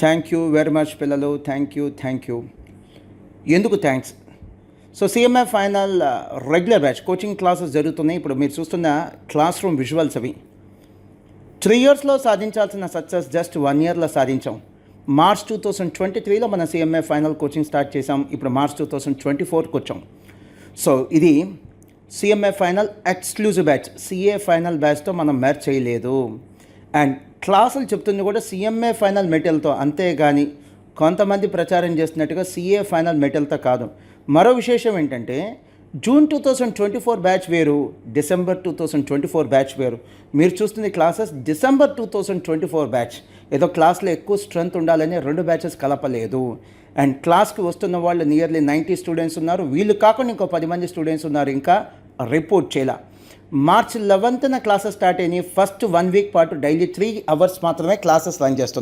Thank you very much పిల్లలు. Thank you. ఎందుకు thanks? So CMA final regular batch coaching classes జరుగుతున్నాయి. ఇప్పుడు మీరు చూస్తున్న క్లాస్ రూమ్ విజువల్స్ అవి. 3 yearsలో సాధించాల్సిన సక్సెస్ జస్ట్ 1 yearలో సాధించాం. మార్చ్ 2023లో మన సిఎంఏ ఫైనల్ కోచింగ్ స్టార్ట్ చేసాం. ఇప్పుడు మార్చ్ 2024కి వచ్చాం. సో ఇది CMA final exclusive batch. CA final బ్యాచ్తో మనం మ్యాచ్ చేయలేదు. అండ్ క్లాసులు చెప్తుంది కూడా సిఎంఏ ఫైనల్ మెటీరియల్తో, అంతేగాని కొంతమంది ప్రచారం చేస్తున్నట్టుగా సిఏ ఫైనల్ మెటీరియల్తో కాదు. మరో విశేషం ఏంటంటే జూన్ 2024 బ్యాచ్ వేరు, డిసెంబర్ 2024 బ్యాచ్ వేరు. మీరు చూస్తుంది క్లాసెస్ డిసెంబర్ 2024 బ్యాచ్. ఏదో క్లాస్లో ఎక్కువ స్ట్రెంత్ ఉండాలని 2 బ్యాచెస్ కలపలేదు. అండ్ క్లాస్కి వస్తున్న వాళ్ళు నియర్లీ 90 స్టూడెంట్స్ ఉన్నారు. వీళ్ళు కాకుండా ఇంకో 10 మంది స్టూడెంట్స్ ఉన్నారు, ఇంకా రిపోర్ట్ చేయాల. మార్చ్ 11న క్లాసెస్ స్టార్ట్ అయినాయి. ఫస్ట్ 1 వీక్ పాటు డైలీ 3 hours మాత్రమే క్లాసెస్ రన్ చేస్తుంది.